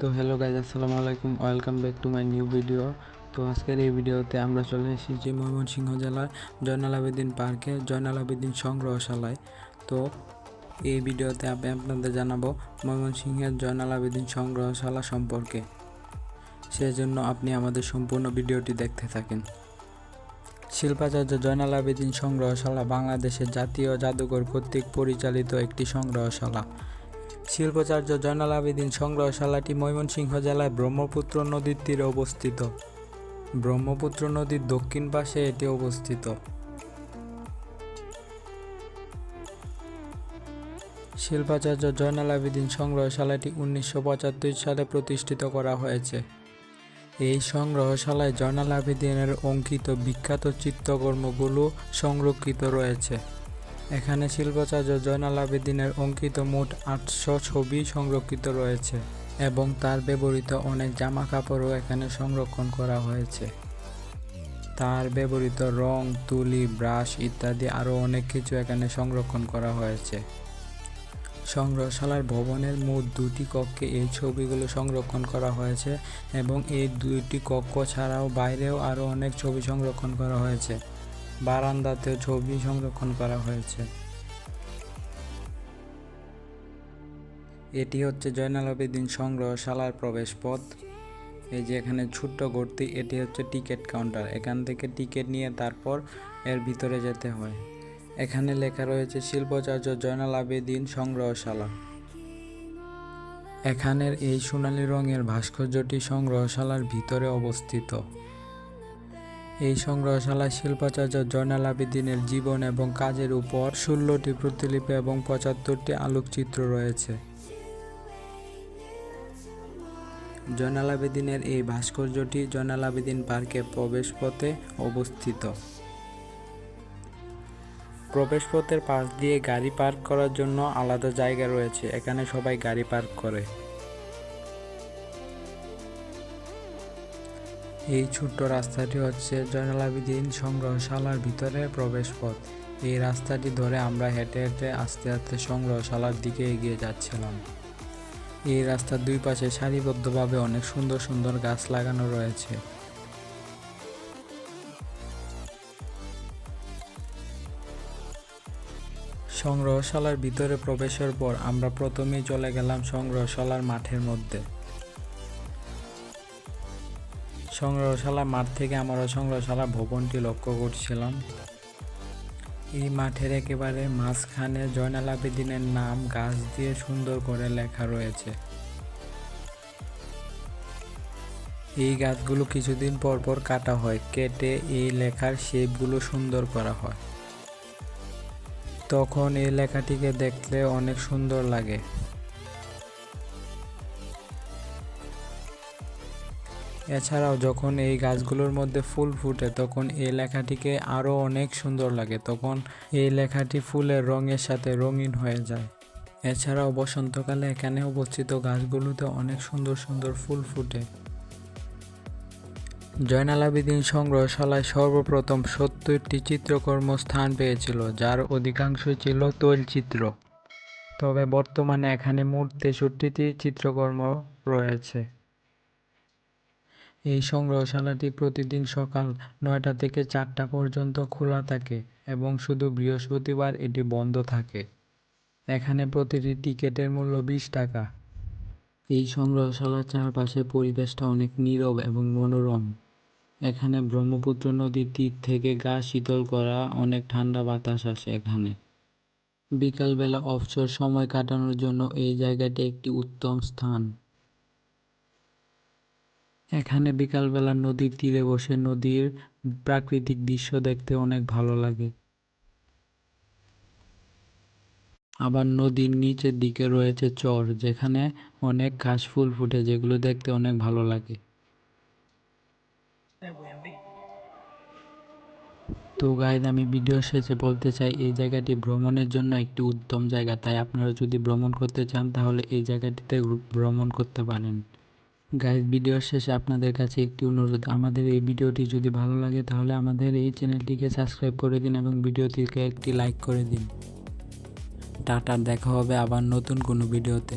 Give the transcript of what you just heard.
তো hello guys, আসসালামু আলাইকুম, welcome back to my new video. তো আজকের এই ভিডিওতে আমরা চলে এসেছি ময়মনসিংহ জেলার জয়নাল আবেদীন পার্কে, জয়নাল আবেদীন সংগ্রহশালায়। তো এই ভিডিওতে আমি আপনাদের জানাবো ময়মনসিংহের জয়নাল আবেদীন সংগ্রহশালা সম্পর্কে। সেজন্য আপনি আমাদের সম্পূর্ণ ভিডিওটি দেখতে থাকেন। শিল্পাচার্য জয়নাল আবেদীন সংগ্রহশালা বাংলাদেশের জাতীয় জাদুঘর কর্তৃক পরিচালিত একটি সংগ্রহশালা। শিল্পাচার্য জয়নাল আবেদীন সংগ্রহশালাটি ময়মনসিংহ জেলায় ব্রহ্মপুত্র নদীর তীরে অবস্থিত। ব্রহ্মপুত্র নদীর দক্ষিণ পাশে এটি অবস্থিত। শিল্পাচার্য জয়নাল আবেদীন সংগ্রহশালাটি 1975 সালে প্রতিষ্ঠিত করা হয়েছে। এই সংগ্রহশালায় জয়নাল আবেদীনের অঙ্কিত বিখ্যাত চিত্রকর্মগুলো সংরক্ষিত রয়েছে। এখানে শিল্পাচার্য জয়নাল আবেদীনের অঙ্কিত মোট 800 ছবি সংরক্ষিত রয়েছে এবং তার ব্যবহৃত অনেক জামা কাপড়ও এখানে সংরক্ষণ করা হয়েছে। তার ব্যবহৃত রং, তুলি, ব্রাশ ইত্যাদি আরও অনেক কিছু এখানে সংরক্ষণ করা হয়েছে। সংগ্রহশালার ভবনের মোট 2টি কক্ষে এই ছবিগুলো সংরক্ষণ করা হয়েছে এবং এই 2টি কক্ষ ছাড়াও বাইরেও আরও অনেক ছবি সংরক্ষণ করা হয়েছে। বারান্দাতেও ছবি সংরক্ষণ করা হয়েছে। এটি হচ্ছে জয়নাল আবেদীন সংগ্রহশালার প্রবেশপথ। এই যে এখানে ছোট্ট ঘরটি, এটি হচ্ছে টিকিট কাউন্টার। এখান থেকে টিকিট নিয়ে তারপর এর ভিতরে যেতে হয়। এখানে লেখা রয়েছে শিল্পাচার্য জয়নাল আবেদীন সংগ্রহশালা। এখানের এই সোনালী রঙের ভাস্কর্যটি সংগ্রহশালার ভিতরে অবস্থিত। এই সংগ্রহশালায় শিল্পাচার্য জয়নাল আবেদীনের জীবন এবং কাজের উপর 16টি প্রতিলিপি এবং 75টি আলোকচিত্র রয়েছে। জয়নাল আবেদীনের এই ভাস্কর্যটি জয়নাল আবেদীন পার্কের প্রবেশপথে অবস্থিত। প্রবেশপথের পাশ দিয়ে গাড়ি পার্ক করার জন্য আলাদা জায়গা রয়েছে। এখানে সবাই গাড়ি পার্ক করে। এই ছোট্ট রাস্তাটি হচ্ছে জয়নাল আবেদীন সংগ্রহশালার ভিতরে প্রবেশপথ। এই রাস্তাটি ধরে আমরা হেঁটে হেঁটে আস্তে আস্তে সংগ্রহশালার দিকে এগিয়ে যাচ্ছিলাম। এই রাস্তার দুই পাশে সারিবদ্ধভাবে অনেক সুন্দর সুন্দর গাছ লাগানো রয়েছে। সংগ্রহশালার ভিতরে প্রবেশের পর আমরা প্রথমেই চলে গেলাম সংগ্রহশালার মাঠের মধ্যে। সংগ্রহশালা মাঠ থেকে আমরা সংগ্রহশালা ভবনটি লক্ষ্য করছিলাম। এই মাঠের একেবারে মাঝখানে জয়নাল আবেদীনের নাম গাছ দিয়ে সুন্দর করে লেখা রয়েছে। এই গাছগুলো কিছুদিন পর পর কাটা হয়, কেটে এই লেখার শেপগুলো সুন্দর করা হয়। তখন এই লেখাটিকে দেখলে অনেক সুন্দর লাগে। এছাড়াও যখন এই গাছগুলোর মধ্যে ফুল ফুটে তখন এই লেখাটিকে আরও অনেক সুন্দর লাগে। তখন এই লেখাটি ফুলের রঙের সাথে রঙিন হয়ে যায়। এছাড়াও বসন্তকালে এখানে অবস্থিত গাছগুলোতে অনেক সুন্দর সুন্দর ফুল ফুটে। জয়নাল আবেদীন সংগ্রহশালায় সর্বপ্রথম 70টি চিত্রকর্ম স্থান পেয়েছিল, যার অধিকাংশই ছিল তৈলচিত্র। তবে বর্তমানে এখানে মোট 63টি চিত্রকর্ম রয়েছে। এই সংগ্রহশালাটি প্রতিদিন সকাল 9টা থেকে 4টা পর্যন্ত খোলা থাকে এবং শুধু বৃহস্পতিবার এটি বন্ধ থাকে। এখানে প্রতিটি টিকিটের মূল্য 20 টাকা। এই সংগ্রহশালার চারপাশে পরিবেশটা অনেক নীরব এবং মনোরম। এখানে ব্রহ্মপুত্র নদীর তীর থেকে গা শীতল করা অনেক ঠান্ডা বাতাস আসে এখানে। বিকালবেলা অবসর সময় কাটানোর জন্য এই জায়গাটি একটি উত্তম স্থান। এখানে বিকালবেলা নদীর তীরে বসে নদীর প্রাকৃতিক দৃশ্য দেখতে অনেক ভালো লাগে। আবার নদীর নিচের দিকে রয়েছে চর, যেখানে অনেক ঘাস ফুল ফুটে, যেগুলো দেখতে অনেক ভালো লাগে। তো গাইজ, আমি ভিডিও শেষে বলতে চাই এই জায়গাটি ভ্রমণের জন্য একটি উত্তম জায়গা। তাই আপনারা যদি ভ্রমণ করতে চান তাহলে এই জায়গাটিতে ভ্রমণ করতে পারেন। গাইজ, ভিডিওর শেষে আপনাদের কাছে একটি অনুরোধ, আমাদের এই ভিডিওটি যদি ভালো লাগে তাহলে আমাদের এই চ্যানেলটিকে সাবস্ক্রাইব করে দিন এবং ভিডিওটিকে একটি লাইক করে দিন। টাটা, দেখা হবে আবার নতুন কোনো ভিডিওতে।